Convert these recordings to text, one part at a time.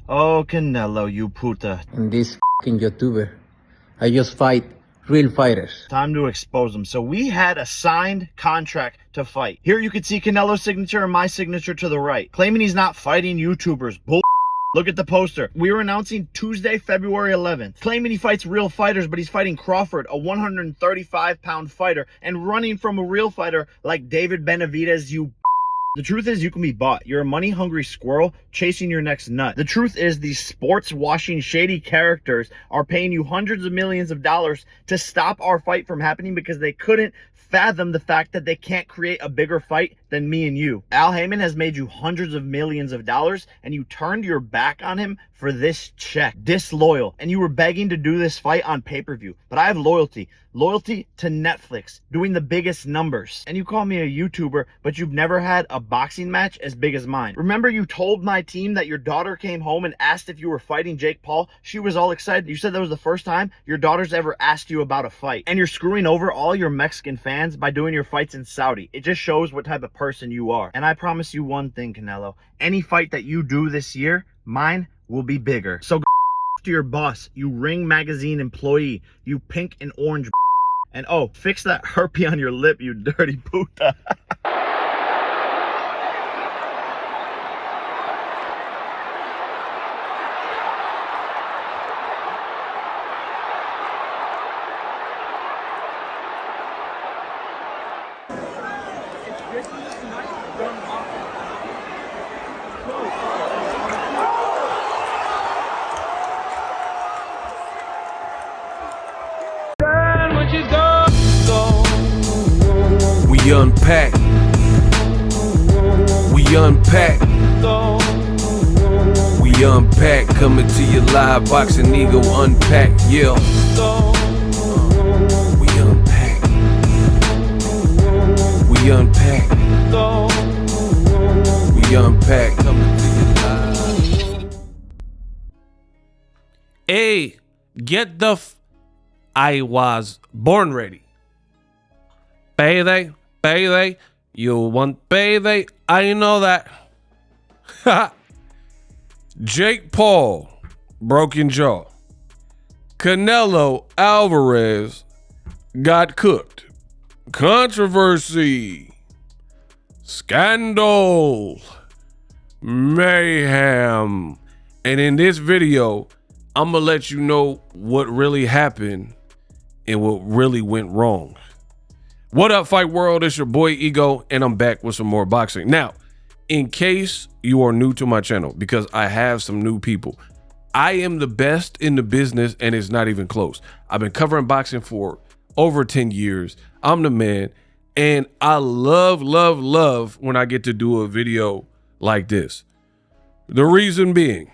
Oh, Canelo, you puta. And this fucking YouTuber. I just fight real fighters. Time to expose them. So we had a signed contract to fight. Here you can see Canelo's signature and my signature to the right. Claiming he's not fighting YouTubers. Bull. Look at the poster. We were announcing Tuesday, February 11th. Claiming he fights real fighters, but he's fighting Crawford, a 135-pound fighter, and running from a real fighter like David Benavidez, you. The truth is you can be bought. You're a money-hungry squirrel chasing your next nut. The truth is these sports-washing shady characters are paying you hundreds of millions of dollars to stop our fight from happening because they couldn't fathom the fact that they can't create a bigger fight than me and you. Al Heyman has made you hundreds of millions of dollars and you turned your back on him for this check. Disloyal. And you were begging to do this fight on pay-per-view. But I have loyalty. Loyalty to Netflix, doing the biggest numbers. And you call me a YouTuber, but you've never had a boxing match as big as mine. Remember you told my team that your daughter came home and asked if you were fighting Jake Paul? She was all excited. You said that was the first time your daughter's ever asked you about a fight. And you're screwing over all your Mexican fans by doing your fights in Saudi. It just shows what type of person you are. And I promise you one thing, Canelo. Any fight that you do this year, mine will be bigger. So go to your boss, you Ring Magazine employee, you pink and orange. And oh, fix that herpes on your lip, you dirty puta. We unpack. We unpack. We unpack. Coming to you live, Boxing Ego Unpack. Yeah. We unpack. We unpack. We unpack. Coming to you live. Hey, get the I was born ready. Payday, payday, you want payday, I know that. Jake Paul, broken jaw. Canelo Alvarez got cooked. Controversy. Scandal. Mayhem. And in this video, I'm gonna let you know what really happened and what really went wrong. What up, fight world? It's your boy Ego, and I'm back with some more boxing. Now, in case you are new to my channel, because I have some new people, I am the best in the business, and it's not even close. I've been covering boxing for over 10 years. I'm the man, and I love when I get to do a video like this. The reason being,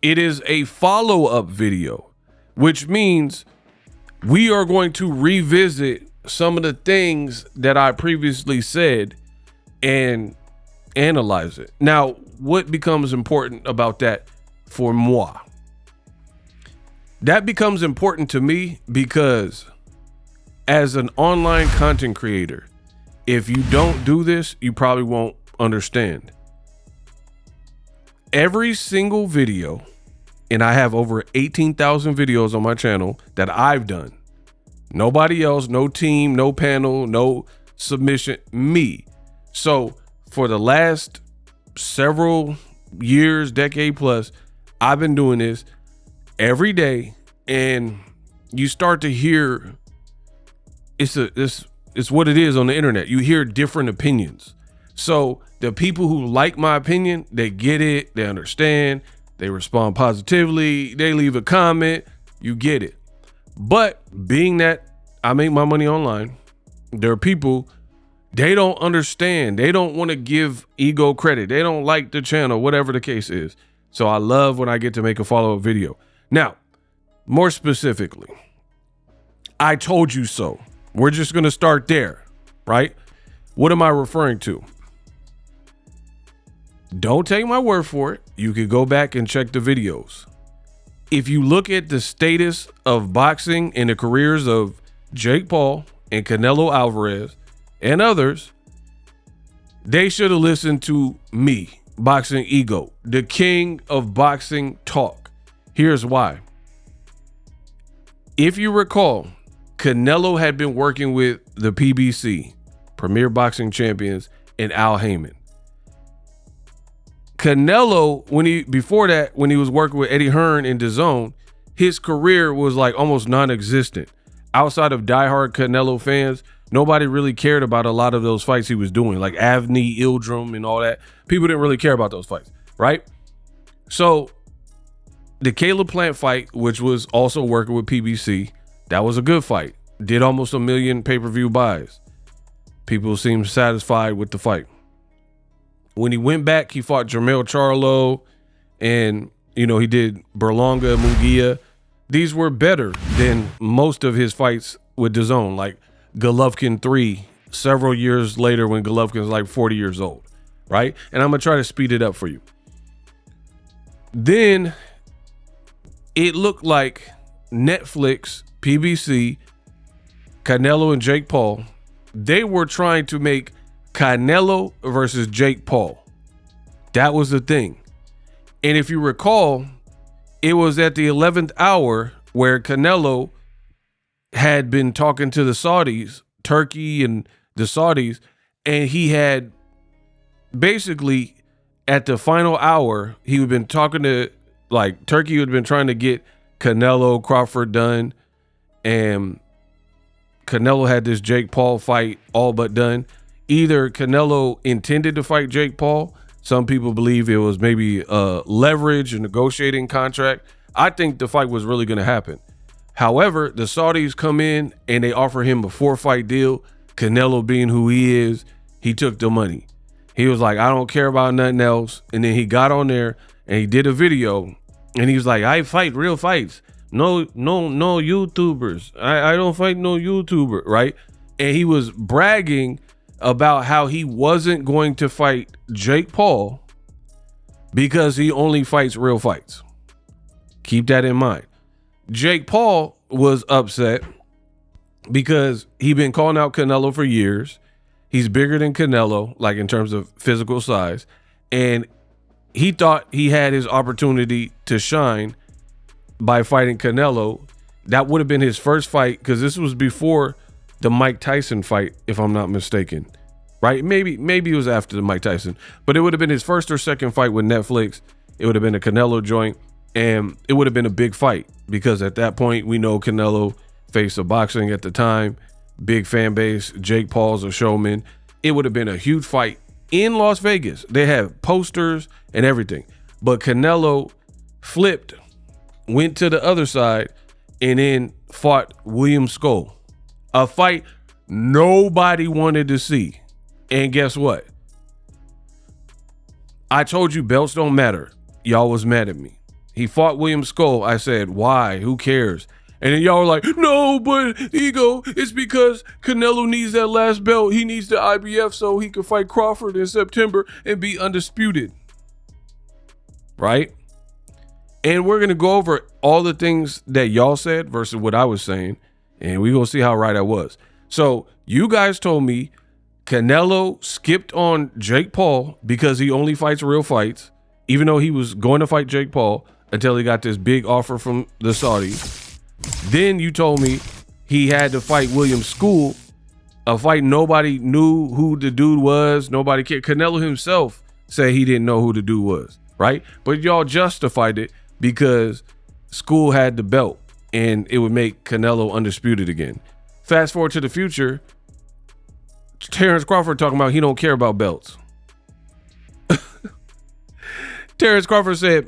it is a follow-up video, which means we are going to revisit some of the things that I previously said and analyze it. Now, what becomes important about that for moi? That becomes important to me because as an online content creator, if you don't do this, you probably won't understand. Every single video, and I have over 18,000 videos on my channel that I've done. Nobody else, no team, no panel, no submission, me. So for the last several years, decade plus, I've been doing this every day, and you start to hear it's what it is on the internet. You hear different opinions. So the people who like my opinion, they get it, they understand, they respond positively, they leave a comment, you get it. But being that I make my money online, there are people, they don't understand. They don't want to give Ego credit. They don't like the channel, whatever the case is. So I love when I get to make a follow-up video. Now, more specifically, I told you so. We're just going to start there, right? What am I referring to? Don't take my word for it. You could go back and check the videos. If you look at the status of boxing and the careers of Jake Paul and Canelo Alvarez and others, they should have listened to me Boxing Ego, the king of boxing talk. Here's why. If you recall, Canelo had been working with the PBC, Premier Boxing Champions, and Al Heyman. Canelo, before that, when he was working with Eddie Hearn in DAZN, his career was like almost non-existent. Outside of diehard Canelo fans, nobody really cared about a lot of those fights he was doing, like Avni, Ildrum, and all that. People didn't really care about those fights, right? So the Caleb Plant fight, which was also working with PBC, that was a good fight. Did almost 1 million pay-per-view buys. People seemed satisfied with the fight. When he went back, he fought Jermell Charlo, and he did Berlanga, Munguia. These were better than most of his fights with DAZN, like Golovkin 3 several years later when Golovkin's like 40 years old, right? And I'm gonna try to speed it up for you. Then it looked like Netflix, PBC, Canelo and Jake Paul, they were trying to make Canelo versus Jake Paul. That was the thing. And if you recall, it was at the 11th hour where Canelo had been talking to the Saudis, Turkey and the Saudis, and he had basically at the final hour, he had been talking to, like, Turkey had been trying to get Canelo Crawford done, and Canelo had this Jake Paul fight all but done. Either Canelo intended to fight Jake Paul. Some people believe it was maybe leverage, a negotiating contract. I think the fight was really going to happen. However, the Saudis come in and they offer him a 4-fight deal. Canelo, being who he is, he took the money. He was like, I don't care about nothing else. And then he got on there and he did a video and he was like, I fight real fights. No YouTubers. I don't fight no YouTuber, right? And he was bragging about how he wasn't going to fight Jake Paul because he only fights real fights. Keep that in mind. Jake Paul was upset because he'd been calling out Canelo for years. He's bigger than Canelo, like in terms of physical size. And he thought he had his opportunity to shine by fighting Canelo. That would have been his first fight, because this was before the Mike Tyson fight, if I'm not mistaken, right? Maybe it was after the Mike Tyson, but it would have been his first or second fight with Netflix. It would have been a Canelo joint, and it would have been a big fight because at that point, we know Canelo faced a boxing at the time, big fan base. Jake Paul's a showman. It would have been a huge fight in Las Vegas. They had posters and everything, but Canelo flipped, went to the other side, and then fought William Scull, a fight nobody wanted to see. And guess what? I told you belts don't matter. Y'all was mad at me. He fought William Scull. I said, why? Who cares? And then y'all were like, no, but Ego, it's because Canelo needs that last belt. He needs the IBF so he can fight Crawford in September and be undisputed. Right? And we're going to go over all the things that y'all said versus what I was saying. And we're going to see how right I was. So you guys told me Canelo skipped on Jake Paul because he only fights real fights, even though he was going to fight Jake Paul until he got this big offer from the Saudis. Then you told me he had to fight William Scull, a fight nobody knew who the dude was. Nobody cared. Canelo himself said he didn't know who the dude was, right? But y'all justified it because Scull had the belt and it would make Canelo undisputed again. Fast forward to the future, Terence Crawford talking about he don't care about belts. Terence Crawford said,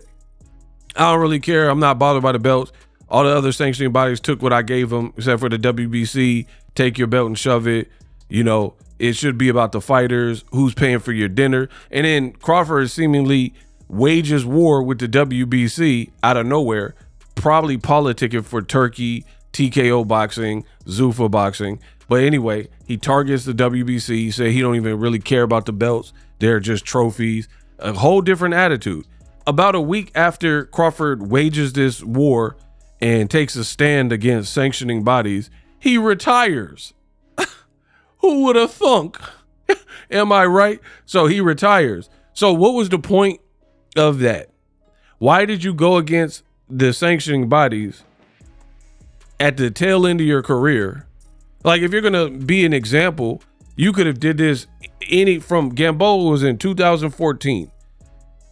I don't really care. I'm not bothered by the belts. All the other sanctioning bodies took what I gave them, except for the WBC. Take your belt and shove it. You know, it should be about the fighters, who's paying for your dinner. And then Crawford seemingly wages war with the WBC out of nowhere, probably politicking for Turkey, TKO boxing, Zuffa boxing. But anyway, he targets the WBC. He said he don't even really care about the belts. They're just trophies. A whole different attitude. About a week after Crawford wages this war and takes a stand against sanctioning bodies, he retires. Who would have thunk? Am I right? So he retires. So what was the point of that? Why did you go against the sanctioning bodies at the tail end of your career? Like, if you're gonna be an example, you could have did this from Gamboa was in 2014.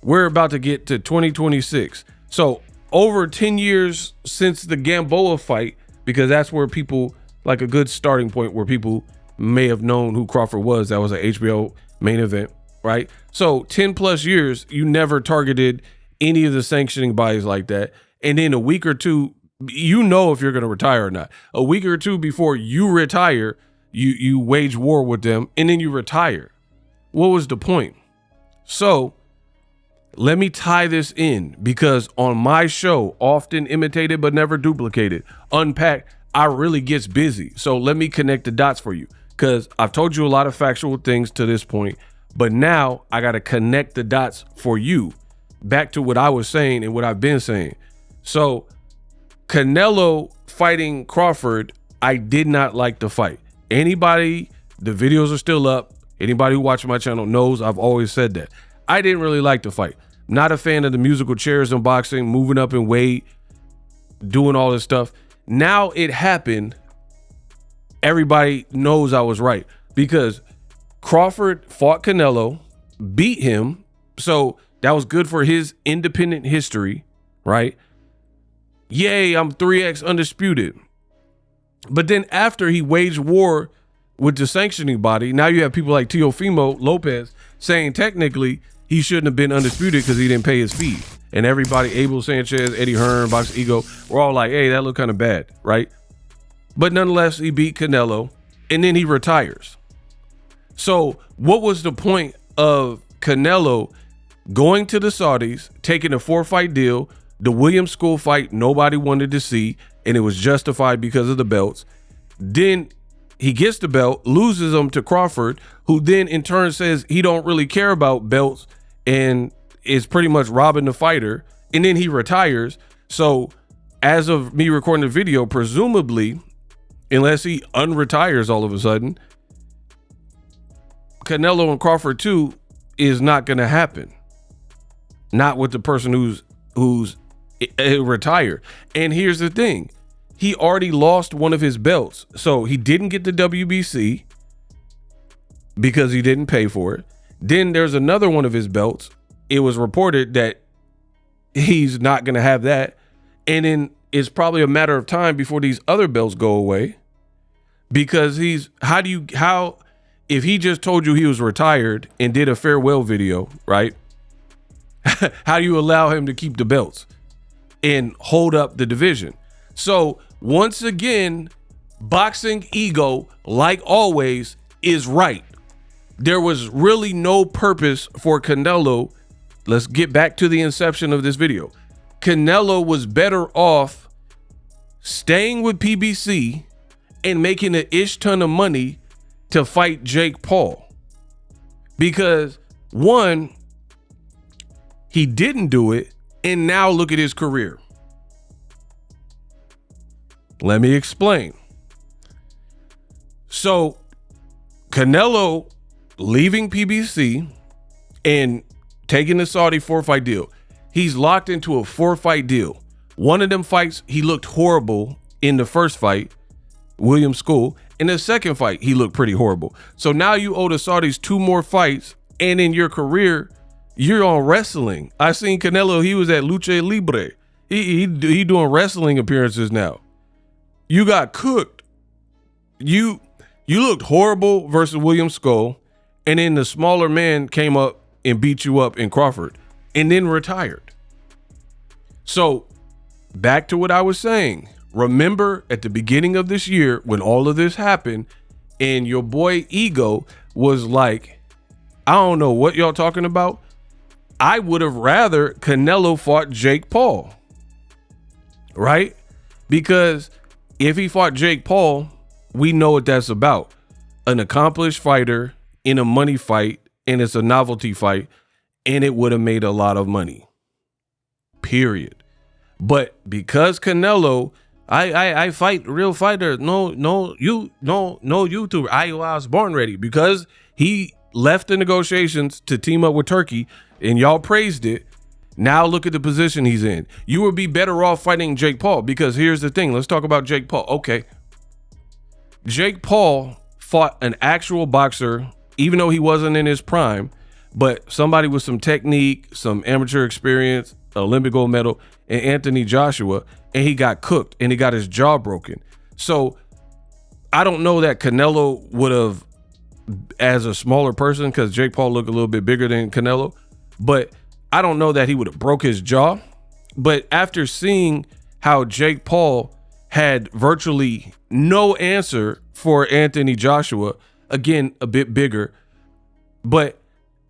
We're about to get to 2026. So over 10 years since the Gamboa fight, because that's where people, like a good starting point where people may have known who Crawford was. That was an HBO main event, right? So 10 plus years, you never targeted any of the sanctioning bodies like that. And then a week or two, you know if you're going to retire or not. A week or two before you retire, you wage war with them, and then you retire. What was the point? So let me tie this in, because on my show, often imitated but never duplicated, Unpacked, I really gets busy. So let me connect the dots for you, because I've told you a lot of factual things to this point, but now I got to connect the dots for you back to what I was saying and what I've been saying. So Canelo fighting Crawford, I did not like the fight. Anybody, the videos are still up. Anybody who watches my channel knows I've always said that. I didn't really like the fight. Not a fan of the musical chairs in boxing, moving up in weight, doing all this stuff. Now it happened. Everybody knows I was right, because Crawford fought Canelo, beat him. So that was good for his independent history, right? Yay, I'm 3X undisputed. But then after he waged war with the sanctioning body, now you have people like Teofimo Lopez saying technically he shouldn't have been undisputed because he didn't pay his fee. And everybody, Abel Sanchez, Eddie Hearn, BOXINGEGO, we're all like, hey, that looked kind of bad, right? But nonetheless, he beat Canelo, and then he retires. So what was the point of Canelo going to the Saudis, taking a 4-fight deal, the William Scull fight nobody wanted to see, and it was justified because of the belts? Then he gets the belt, loses them to Crawford, who then in turn says he don't really care about belts and is pretty much robbing the fighter, and then he retires. So as of me recording the video, presumably, unless he unretires all of a sudden, Canelo and Crawford 2 is not going to happen. Not with the person who's retired. And here's the thing. He already lost one of his belts. So he didn't get the WBC because he didn't pay for it. Then there's another one of his belts. It was reported that he's not going to have that. And then it's probably a matter of time before these other belts go away, because if he just told you he was retired and did a farewell video, right? How do you allow him to keep the belts and hold up the division? So once again, Boxing Ego, like always, is right. There was really no purpose for Canelo. Let's get back to the inception of this video. Canelo was better off staying with PBC and making an ish ton of money to fight Jake Paul, because one, he didn't do it, and now look at his career. Let me explain. So Canelo leaving PBC and taking the Saudi 4-fight deal. He's locked into a 4-fight deal. One of them fights, he looked horrible in the first fight, William Scull. In the second fight, he looked pretty horrible. So now you owe the Saudis 2 more fights, and in your career, you're on wrestling. I seen Canelo, he was at Lucha Libre. He doing wrestling appearances now. You got cooked. You looked horrible versus William Scull, and then the smaller man came up and beat you up in Crawford and then retired. So back to what I was saying. Remember at the beginning of this year when all of this happened and your boy Ego was like, I don't know what y'all talking about. I would have rather Canelo fought Jake Paul, right? Because if he fought Jake Paul, we know what that's about. An accomplished fighter in a money fight, and it's a novelty fight, and it would have made a lot of money, period. But because Canelo, I fight real fighter. No YouTuber. I was born ready, because he left the negotiations to team up with Turkey, and y'all praised it. Now look at the position he's in. You would be better off fighting Jake Paul, because here's the thing. Let's talk about Jake Paul. Okay. Jake Paul fought an actual boxer, even though he wasn't in his prime, but somebody with some technique, some amateur experience, Olympic gold medal, and Anthony Joshua, and he got cooked and he got his jaw broken. So I don't know that Canelo would have, as a smaller person, because Jake Paul looked a little bit bigger than Canelo, but I don't know that he would have broke his jaw. But after seeing how Jake Paul had virtually no answer for Anthony Joshua, again, a bit bigger, but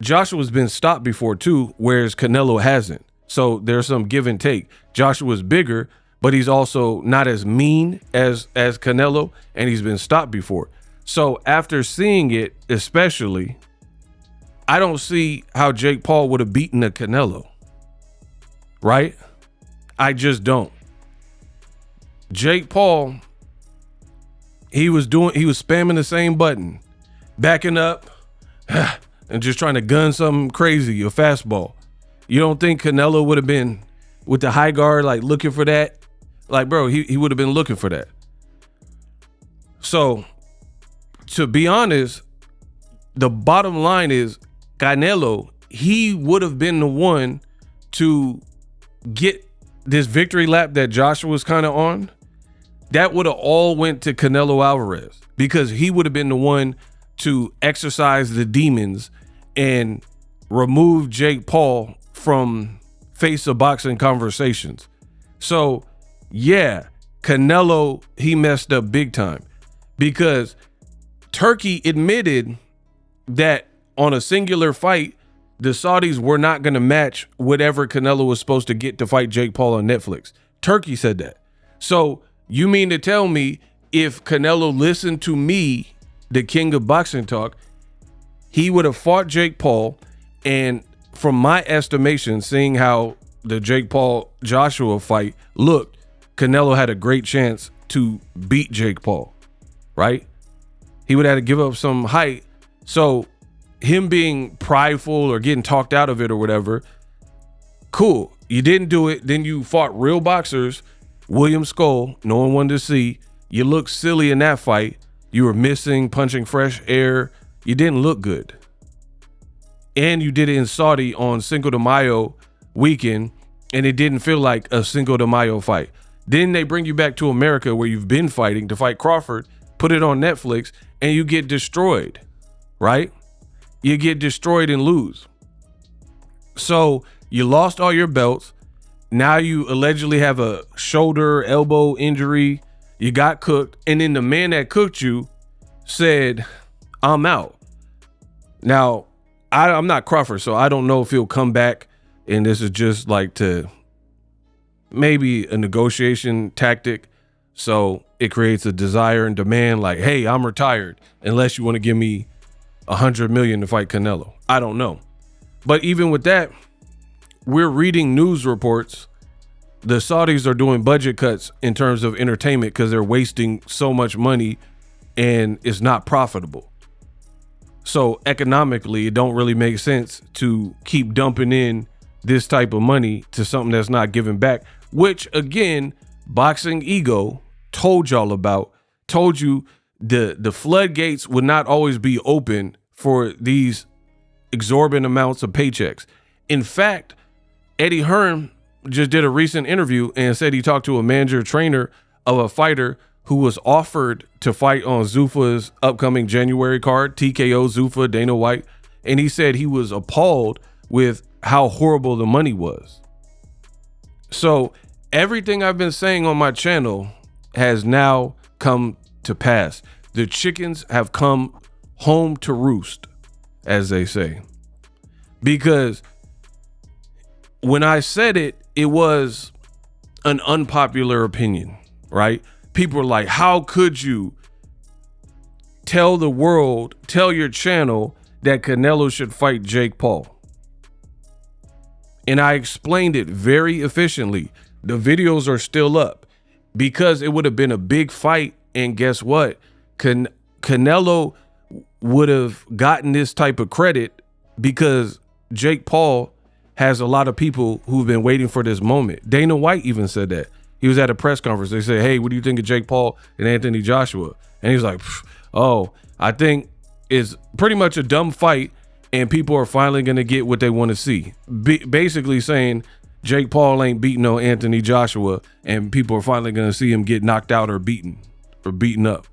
Joshua's been stopped before too, whereas Canelo hasn't. So there's some give and take. Joshua's bigger, but he's also not as mean as Canelo, and he's been stopped before. So after seeing it, especially, I don't see how Jake Paul would have beaten a Canelo, right? I just don't. Jake Paul, he was spamming the same button, backing up and just trying to gun something crazy, a fastball. You don't think Canelo would have been with the high guard, like looking for that? Like, bro, he would have been looking for that. So, to be honest, the bottom line is Canelo, he would have been the one to get this victory lap that Joshua was kind of on. That would have all went to Canelo Alvarez, because he would have been the one to exercise the demons and remove Jake Paul from face of boxing conversations. So yeah, Canelo, he messed up big time, because Turkey admitted that on a singular fight, the Saudis were not going to match whatever Canelo was supposed to get to fight Jake Paul on Netflix. Turkey said that. So you mean to tell me if Canelo listened to me, the king of boxing talk, he would have fought Jake Paul, and from my estimation, seeing how the Jake Paul Joshua fight looked, Canelo had a great chance to beat Jake Paul, right? He would have to give up some height. So him being prideful or getting talked out of it or whatever, cool. You didn't do it. Then you fought real boxers. William Scull, no one wanted to see. You looked silly in that fight. You were missing, punching fresh air. You didn't look good. And you did it in Saudi on Cinco de Mayo weekend, and it didn't feel like a Cinco de Mayo fight. Then they bring you back to America, where you've been fighting, to fight Crawford, put it on Netflix, and you get destroyed, right? You get destroyed and lose. So you lost all your belts. Now you allegedly have a shoulder, elbow injury. You got cooked. And then the man that cooked you said, I'm out. Now, I'm not Crawford, so I don't know if he'll come back, and this is just like to maybe a negotiation tactic. So it creates a desire and demand, like, hey, I'm retired unless you want to give me $100 million to fight Canelo. I don't know. But even with that, we're reading news reports. The Saudis are doing budget cuts in terms of entertainment because they're wasting so much money and it's not profitable. So economically, it don't really make sense to keep dumping in this type of money to something that's not giving back, which again, Boxing Ego told y'all about, told you the floodgates would not always be open for these exorbitant amounts of paychecks. In fact, Eddie Hearn just did a recent interview and said he talked to a manager trainer of a fighter who was offered to fight on Zuffa's upcoming January card, TKO Zuffa, Dana White. And he said he was appalled with how horrible the money was. So everything I've been saying on my channel has now come to pass. The chickens have come home to roost, as they say. Because when I said it, it was an unpopular opinion, right? People are like, how could you tell the world, tell your channel that Canelo should fight Jake Paul? And I explained it very efficiently. The videos are still up because it would have been a big fight. And guess what? Canelo would have gotten this type of credit because Jake Paul has a lot of people who've been waiting for this moment. Dana White even said that. He was at a press conference. They said, hey, what do you think of Jake Paul and Anthony Joshua? And he's like, oh, I think it's pretty much a dumb fight and people are finally going to get what they want to see. Basically saying Jake Paul ain't beating no Anthony Joshua and people are finally going to see him get knocked out or beaten up,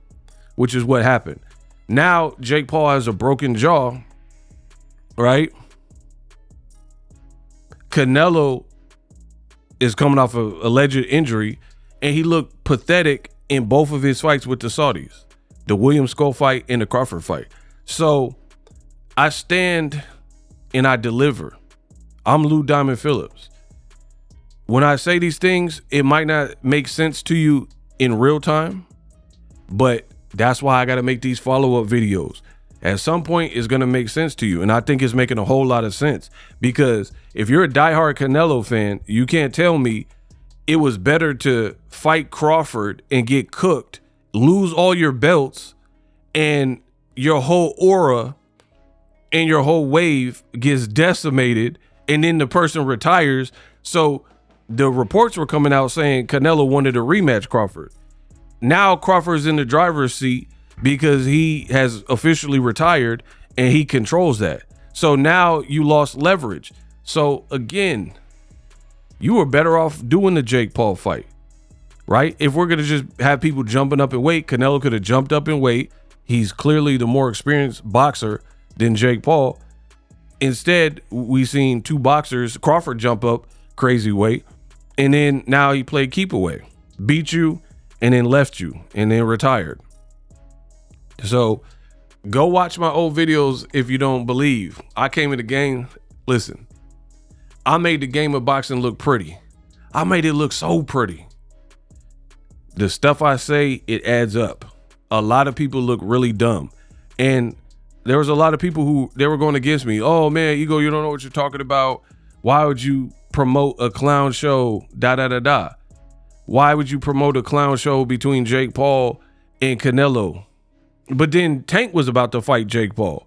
which is what happened. Now Jake Paul has a broken jaw, right? Canelo is coming off an alleged injury, and he looked pathetic in both of his fights with the Saudis, the William Scull fight and the Crawford fight. So I stand and I deliver. I'm Lou Diamond Phillips. When I say these things, it might not make sense to you in real time, but that's why I got to make these follow-up videos. At some point, it's going to make sense to you. And I think it's making a whole lot of sense, because if you're a diehard Canelo fan, you can't tell me it was better to fight Crawford and get cooked, lose all your belts, and your whole aura and your whole wave gets decimated, and then the person retires. So the reports were coming out saying Canelo wanted to rematch Crawford. Now Crawford's in the driver's seat because he has officially retired and he controls that. So now you lost leverage. So again, you were better off doing the Jake Paul fight, right? If we're going to just have people jumping up in weight, Canelo could have jumped up in weight. He's clearly the more experienced boxer than Jake Paul. Instead, we seen two boxers, Crawford jump up crazy weight, and then now he played keep away, beat you, and then left you, and then retired. So go watch my old videos if you don't believe. I came in the game. Listen, I made the game of boxing look pretty. I made it look so pretty. The stuff I say, it adds up. A lot of people look really dumb. And there was a lot of people who, they were going against me. Oh man, Ego, you don't know what you're talking about. Why would you promote a clown show? Why would you promote a clown show between Jake Paul and Canelo? But then Tank was about to fight Jake Paul,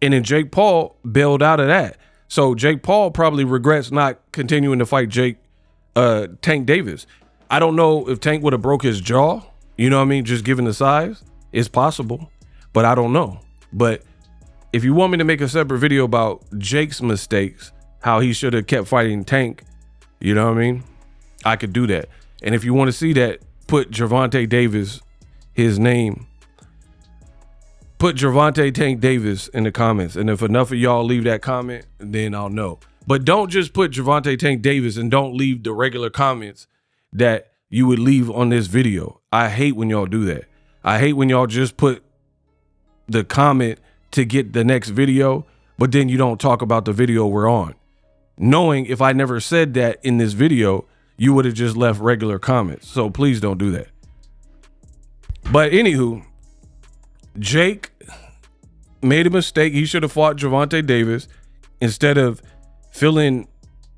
and then Jake Paul bailed out of that. So Jake Paul probably regrets not continuing to fight Tank Davis. I don't know if Tank would have broke his jaw, you know what I mean? Just given the size, it's possible, but I don't know. But if you want me to make a separate video about Jake's mistakes, how he should have kept fighting Tank, you know what I mean? I could do that. And if you want to see that, put Gervonta Davis, his name, put Gervonta Tank Davis in the comments. And if enough of y'all leave that comment, then I'll know. But don't just put Gervonta Tank Davis and don't leave the regular comments that you would leave on this video. I hate when y'all do that. I hate when y'all just put the comment to get the next video, but then you don't talk about the video we're on. Knowing if I never said that in this video, you would have just left regular comments. So please don't do that. But anywho, Jake made a mistake. He should have fought Gervonta Davis instead of feeling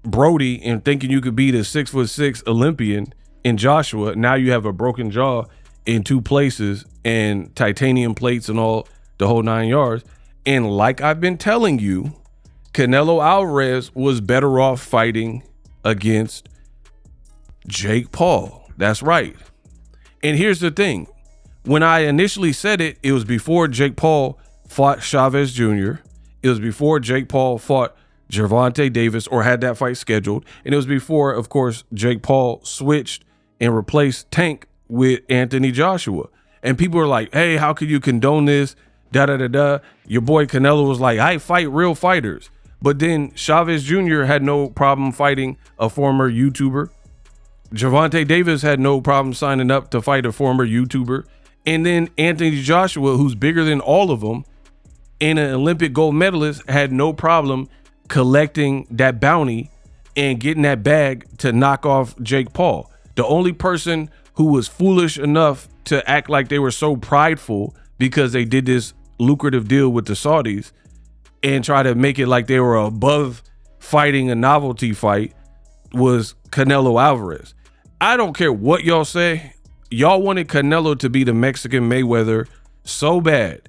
Brody and thinking you could beat a 6'6" Olympian in Joshua. Now you have a broken jaw in two places and titanium plates and all, the whole 9 yards. And like I've been telling you, Canelo Alvarez was better off fighting against Jake Paul. That's right. And here's the thing. When I initially said it, it was before Jake Paul fought Chavez Jr. It was before Jake Paul fought Gervonta Davis or had that fight scheduled. And it was before, of course, Jake Paul switched and replaced Tank with Anthony Joshua. And people are like, hey, how could you condone this? Your boy Canelo was like, I fight real fighters. But then Chavez Jr. had no problem fighting a former YouTuber. Gervonta Davis had no problem signing up to fight a former YouTuber. And then Anthony Joshua, who's bigger than all of them and an Olympic gold medalist, had no problem collecting that bounty and getting that bag to knock off Jake Paul. The only person who was foolish enough to act like they were so prideful because they did this lucrative deal with the Saudis and try to make it like they were above fighting a novelty fight was Canelo Alvarez. I don't care what y'all say. Y'all wanted Canelo to be the Mexican Mayweather so bad.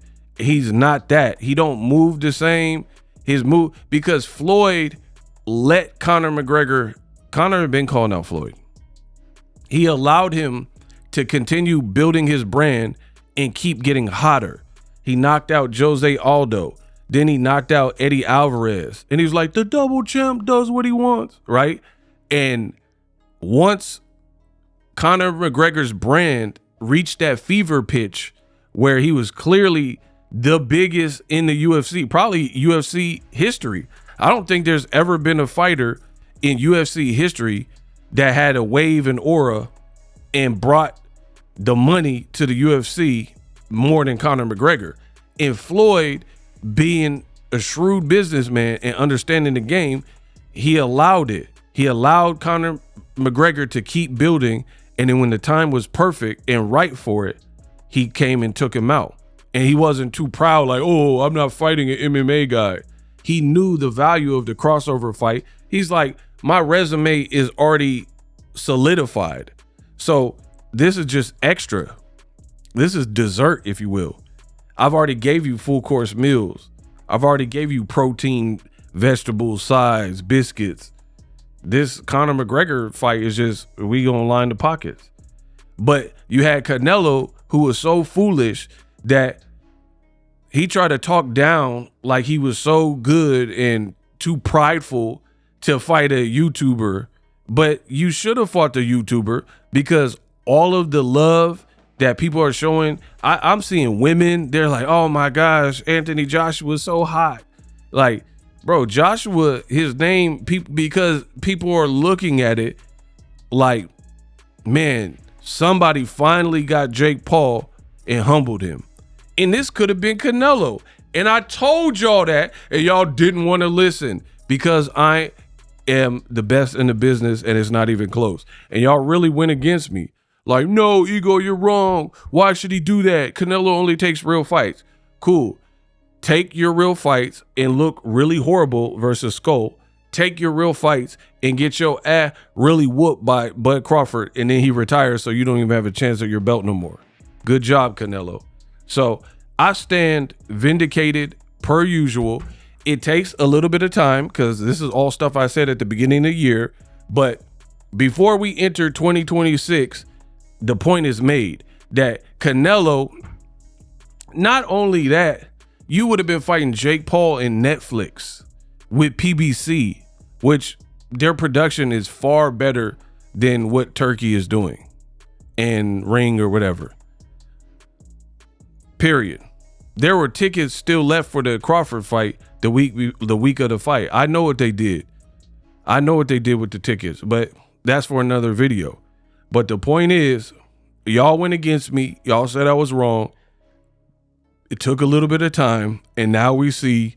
he's not that. He don't move the same. His move, because Floyd let Conor had been calling out Floyd. He allowed him to continue building his brand and keep getting hotter. He knocked out Jose Aldo. Then he knocked out Eddie Alvarez. And he's like, the double champ does what he wants, right? And once Conor McGregor's brand reached that fever pitch where he was clearly the biggest in the UFC, probably UFC history. I don't think there's ever been a fighter in UFC history that had a wave and aura and brought the money to the UFC more than Conor McGregor. And Floyd, being a shrewd businessman and understanding the game, he allowed it. He allowed Conor McGregor to keep building. And then when the time was perfect and right for it, he came and took him out. And he wasn't too proud, like, oh, I'm not fighting an MMA guy. He knew the value of the crossover fight. He's like, my resume is already solidified. So this is just extra. This is dessert, if you will. I've already gave you full course meals. I've already gave you protein, vegetables, sides, biscuits. This Conor McGregor fight is just, we gonna line the pockets. But you had Canelo, who was so foolish that he tried to talk down like he was so good and too prideful to fight a YouTuber. But you should have fought the YouTuber, because all of the love that people are showing, I'm seeing women, they're like, oh my gosh, Anthony Joshua's so hot. Like, bro, Joshua, his name, because people are looking at it like, man, somebody finally got Jake Paul and humbled him. And this could have been Canelo. And I told y'all that, and y'all didn't want to listen, because I am the best in the business and it's not even close. And y'all really went against me. Like, no, Ego, you're wrong. Why should he do that? Canelo only takes real fights. Cool. Take your real fights and look really horrible versus Skull. Take your real fights and get your ass really whooped by Bud Crawford, and then he retires so you don't even have a chance at your belt no more. Good job, Canelo. So I stand vindicated per usual. It takes a little bit of time because this is all stuff I said at the beginning of the year. But before we enter 2026, the point is made that Canelo, not only that, you would have been fighting Jake Paul in Netflix with PBC, which their production is far better than what Turkey is doing and Ring or whatever. Period. There were tickets still left for the Crawford fight the week of the fight. I know what they did. I know what they did with the tickets, but that's for another video. But the point is, y'all went against me. Y'all said I was wrong. It took a little bit of time, and now we see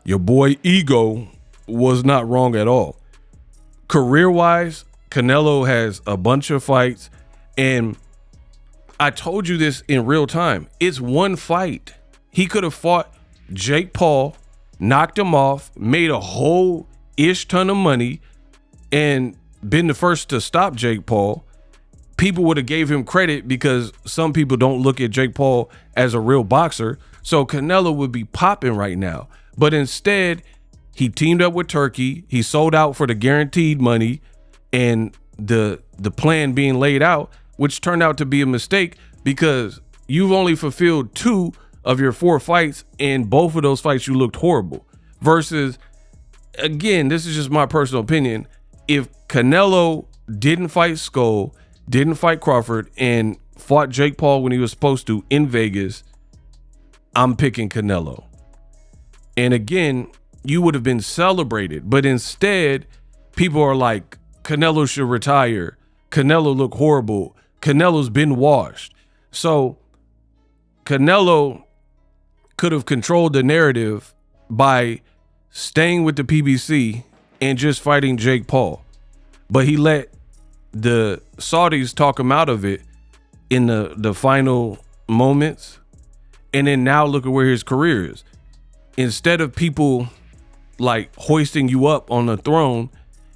your boy Ego was not wrong at all. Career-wise, Canelo has a bunch of fights, and I told you this in real time. It's one fight. He could have fought Jake Paul, knocked him off, made a whole ish ton of money, and been the first to stop Jake Paul. People would have gave him credit because some people don't look at Jake Paul as a real boxer. So Canelo would be popping right now. But instead, he teamed up with Turkey. He sold out for the guaranteed money and the plan being laid out, which turned out to be a mistake because you've only fulfilled 2 of your 4 fights, and both of those fights you looked horrible. Versus, again, this is just my personal opinion, if Canelo didn't fight Skull, didn't fight Crawford, and fought Jake Paul when he was supposed to in Vegas, I'm picking Canelo. And again, you would have been celebrated. But instead, people are like, Canelo should retire. Canelo look horrible. Canelo's been washed. So Canelo could have controlled the narrative by staying with the PBC and just fighting Jake Paul. But he let the Saudis talk him out of it in the final moments. And then now look at where his career is. Instead of people like hoisting you up on the throne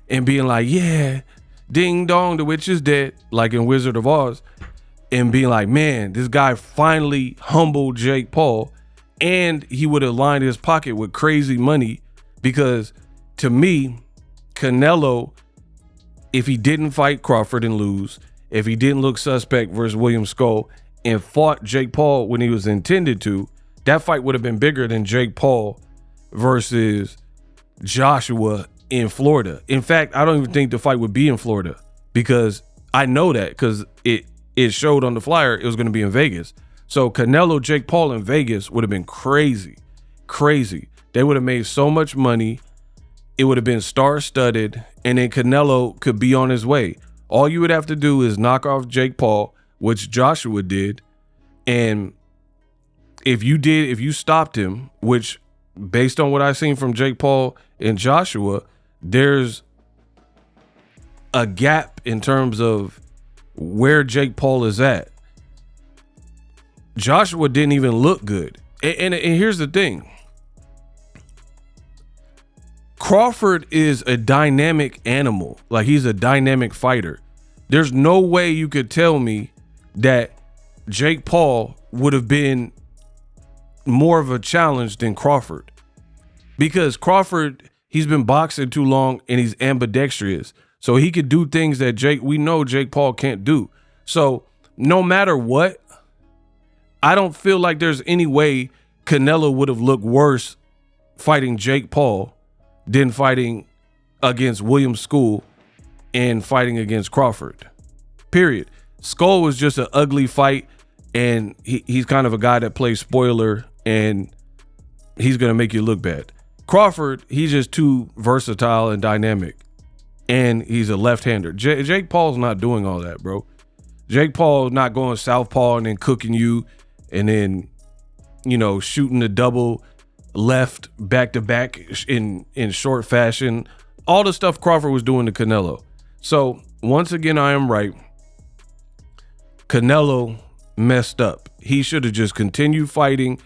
and being like, yeah, ding dong, the witch is dead, like in Wizard of Oz, and being like, man, this guy finally humbled Jake Paul. and he would have lined his pocket with crazy money, because to me, Canelo, if he didn't fight Crawford and lose, if he didn't look suspect versus William Scull and fought Jake Paul when he was intended to, that fight would have been bigger than Jake Paul versus Joshua in Florida. In fact, I don't even think the fight would be in Florida, because I know that because it showed on the flyer it was going to be in Vegas. So Canelo, Jake Paul in Vegas would have been crazy. They would have made so much money. It would have been star-studded, and then Canelo could be on his way. All you would have to do is knock off Jake Paul, which Joshua did. And if you stopped him, which based on what I've seen from Jake Paul and Joshua, there's a gap in terms of where Jake Paul is at. Joshua didn't even look good. And here's the thing. Crawford is a dynamic animal. Like, he's a dynamic fighter. There's no way you could tell me that Jake Paul would have been more of a challenge than Crawford, because Crawford, he's been boxing too long and he's ambidextrous. So he could do things that we know Jake Paul can't do. So no matter what, I don't feel like there's any way Canelo would have looked worse fighting Jake Paul than fighting against William Scull and fighting against Crawford. Period. Skull was just an ugly fight, and he's kind of a guy that plays spoiler, and he's going to make you look bad. Crawford, he's just too versatile and dynamic, and he's a left-hander. Jake Paul's not doing all that, bro. Jake Paul's not going southpaw and then cooking you and then, shooting the double left back-to-back in short fashion. All the stuff Crawford was doing to Canelo. So, once again, I am right. Canelo messed up. He should have just continued fighting,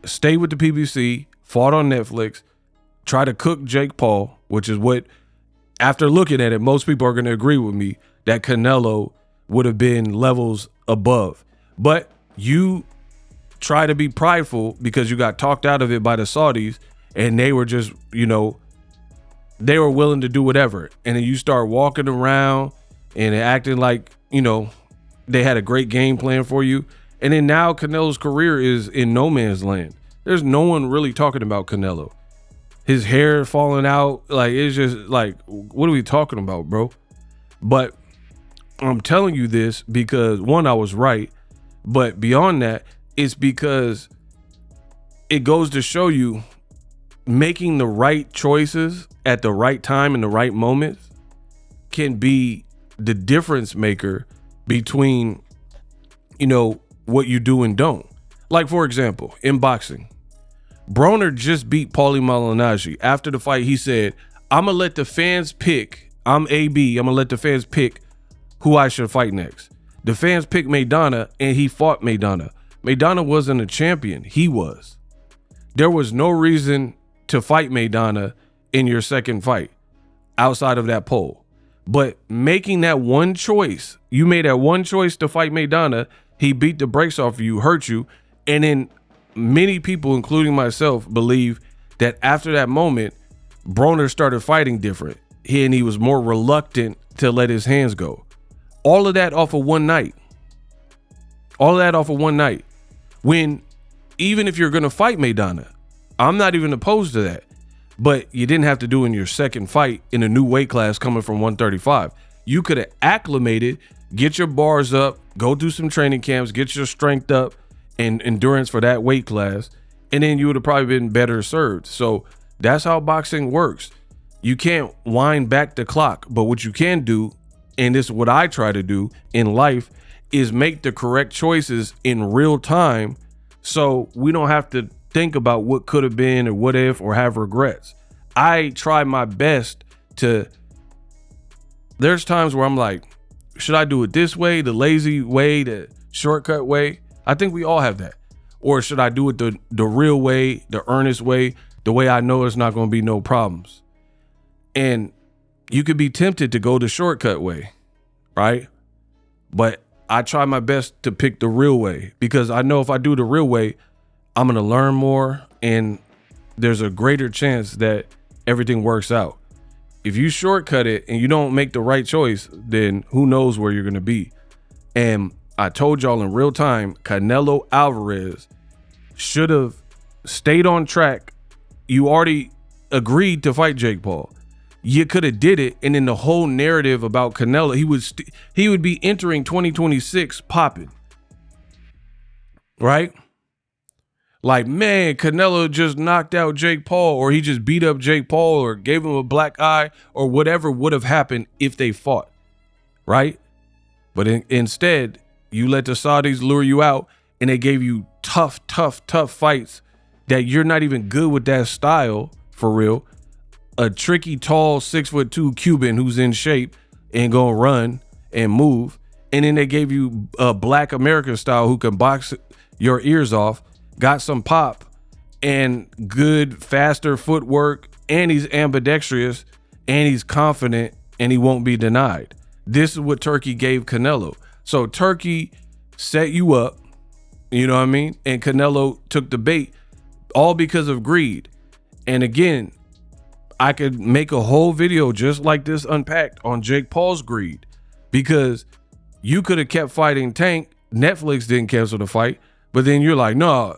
stayed with the PBC, fought on Netflix, try to cook Jake Paul, which is what, after looking at it, most people are going to agree with me that Canelo would have been levels above. But you try to be prideful because you got talked out of it by the Saudis, and they were just, they were willing to do whatever. And then you start walking around and acting like, they had a great game plan for you. And then now Canelo's career is in no man's land. There's no one really talking about Canelo. His hair falling out. Like, it's just like, what are we talking about, bro? But I'm telling you this because, one, I was right. But beyond that, it's because it goes to show you making the right choices at the right time in the right moments can be the difference maker between, what you do and don't. Like, for example, in boxing, Broner just beat Paulie Malignaggi. After the fight, he said, I'm going to let the fans pick. I'm AB. I'm going to let the fans pick who I should fight next. The fans picked Maidana, and he fought Maidana. Maidana wasn't a champion. He was. There was no reason to fight Maidana in your second fight outside of that poll. But making that one choice, you made that one choice to fight Maidana, he beat the brakes off of you, hurt you, and then many people, including myself, believe that after that moment, Broner started fighting different. He was more reluctant to let his hands go. All of that off of one night. All of that off of one night. When, even if you're going to fight Maidana, I'm not even opposed to that. But you didn't have to do in your second fight in a new weight class coming from 135. You could have acclimated, get your bars up, go do some training camps, get your strength up and endurance for that weight class, and then you would have probably been better served. So that's how boxing works. You can't wind back the clock, but what you can do, and this is what I try to do in life, is make the correct choices in real time so we don't have to think about what could have been or what if or have regrets. I try my best to, there's times where I'm like, should I do it this way, the lazy way, the shortcut way? I think we all have that. Or should I do it the real way, the earnest way, the way I know it's not going to be no problems? And you could be tempted to go the shortcut way, right? But I try my best to pick the real way because I know if I do the real way, I'm going to learn more, and there's a greater chance that everything works out. If you shortcut it and you don't make the right choice, then who knows where you're going to be. And I told y'all in real time, Canelo Alvarez should have stayed on track. You already agreed to fight Jake Paul. You could have did it, and then the whole narrative about Canelo, he would be entering 2026 popping, right? Like, man, Canelo just knocked out Jake Paul, or he just beat up Jake Paul, or gave him a black eye, or whatever would have happened if they fought, right? But instead, you let the Saudis lure you out, and they gave you tough fights that you're not even good with that style, for real. A tricky, tall, 6'2" Cuban who's in shape and gonna run and move. And then they gave you a black American style who can box your ears off, got some pop and good, faster footwork, and he's ambidextrous, and he's confident, and he won't be denied. This is what Turkey gave Canelo. So Turkey set you up, you know what I mean? And Canelo took the bait, all because of greed. And again, I could make a whole video just like this, Unpacked, on Jake Paul's greed, because you could have kept fighting Tank. Netflix didn't cancel the fight, but then you're like, no,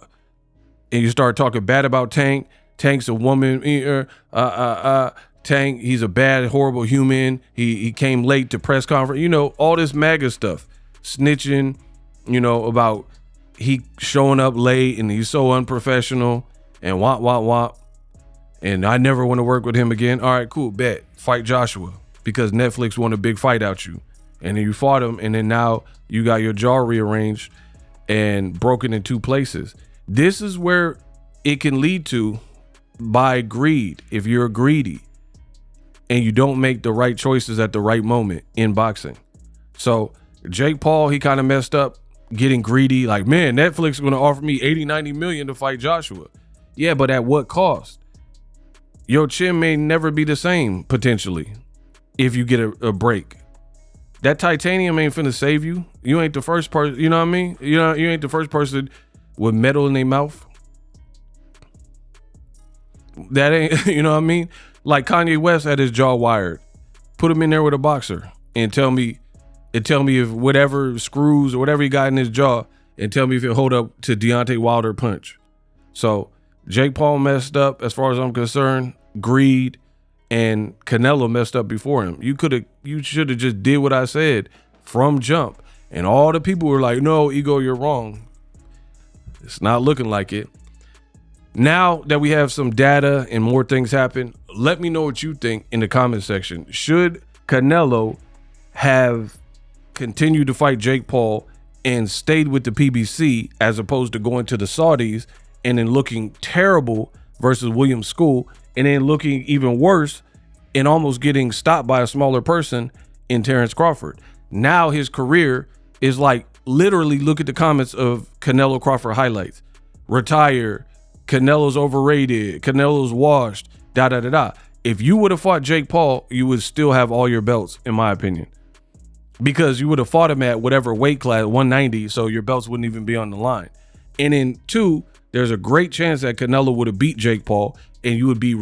and you start talking bad about Tank. Tank's a woman eater. Tank, he's a bad, horrible human. He came late to press conference. You know, all this MAGA stuff, snitching. You know, about he showing up late and he's so unprofessional and womp. And I never want to work with him again. All right, cool, bet. Fight Joshua, because Netflix won a big fight out you. And then you fought him, and then now you got your jaw rearranged and broken in 2 places. This is where it can lead to by greed. If you're greedy and you don't make the right choices at the right moment in boxing. So Jake Paul, he kind of messed up getting greedy. Like, man, Netflix is going to offer me 80, 90 million to fight Joshua. Yeah, but at what cost? Your chin may never be the same, potentially, if you get a break. That titanium ain't finna save you. You ain't the first person, you know what I mean? You ain't the first person with metal in their mouth. That ain't, you know what I mean? Like Kanye West had his jaw wired. Put him in there with a boxer and tell me if whatever screws or whatever he got in his jaw, and tell me if it hold up to Deontay Wilder punch. So Jake Paul messed up as far as I'm concerned. Greed, and Canelo messed up before him. You should have just did what I said from jump. And all the people were like, no, Ego, you're wrong. It's not looking like it. Now that we have some data and more things happen, let me know what you think in the comment section. Should Canelo have continued to fight Jake Paul and stayed with the PBC as opposed to going to the Saudis and then looking terrible versus William Scull, and then looking even worse and almost getting stopped by a smaller person in Terence Crawford? Now his career is like, literally look at the comments of Canelo Crawford highlights. Retire, Canelo's overrated, Canelo's washed, If you would have fought Jake Paul, you would still have all your belts, in my opinion. Because you would have fought him at whatever weight class, 190, so your belts wouldn't even be on the line. And then 2, there's a great chance that Canelo would have beat Jake Paul, and you would be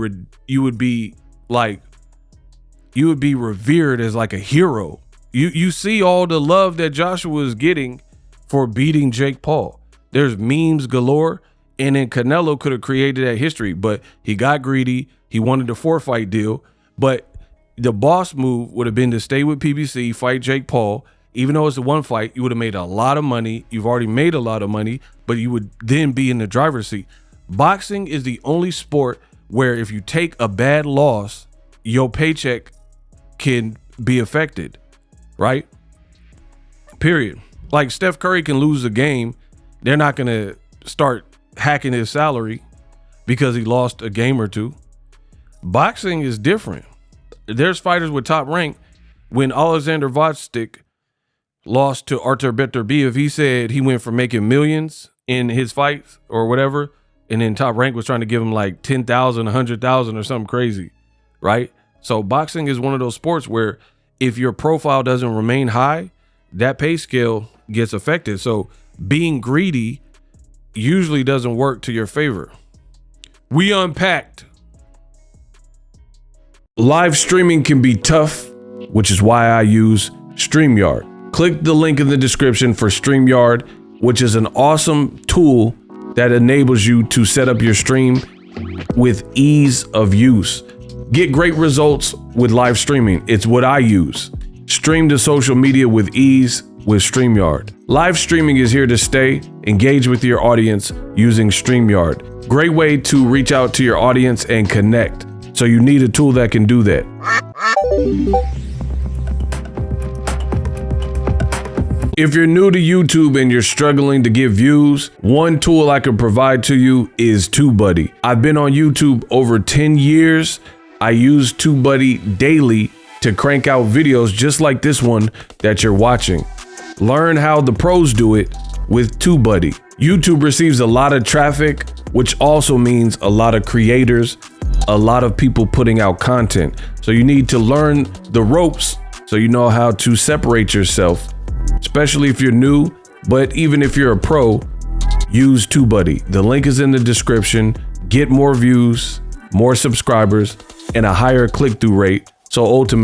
revered as like a hero. You see all the love that Joshua is getting for beating Jake Paul. There's memes galore, and then Canelo could have created that history, but he got greedy. He wanted a 4-fight deal, but the boss move would have been to stay with PBC, fight Jake Paul. Even though it's a 1 fight, you would have made a lot of money. You've already made a lot of money, but you would then be in the driver's seat. Boxing is the only sport where if you take a bad loss, your paycheck can be affected, right? Period. Like Steph Curry can lose a game. They're not going to start hacking his salary because he lost a game or 2. Boxing is different. There's fighters with top rank. When Alexander Vostik lost to Artur Beterbiev, he said he went from making millions in his fights or whatever, and then Top Rank was trying to give him like 10,000, 100,000 or something crazy, right? So boxing is one of those sports where if your profile doesn't remain high, that pay scale gets affected. So being greedy usually doesn't work to your favor. We unpacked. Live streaming can be tough, which is why I use StreamYard. Click the link in the description for StreamYard, which is an awesome tool that enables you to set up your stream with ease of use. Get great results with live streaming. It's what I use. Stream to social media with ease with StreamYard. Live streaming is here to stay. Engage with your audience using StreamYard. Great way to reach out to your audience and connect. So you need a tool that can do that. If you're new to YouTube and you're struggling to get views, one tool I can provide to you is TubeBuddy. I've been on YouTube over 10 years. I use TubeBuddy daily to crank out videos just like this one that you're watching. Learn how the pros do it with TubeBuddy. YouTube receives a lot of traffic, which also means a lot of creators, a lot of people putting out content. So you need to learn the ropes so you know how to separate yourself, especially if you're new, but even if you're a pro, use TubeBuddy. The link is in the description. Get more views, more subscribers, and a higher click-through rate. So ultimately,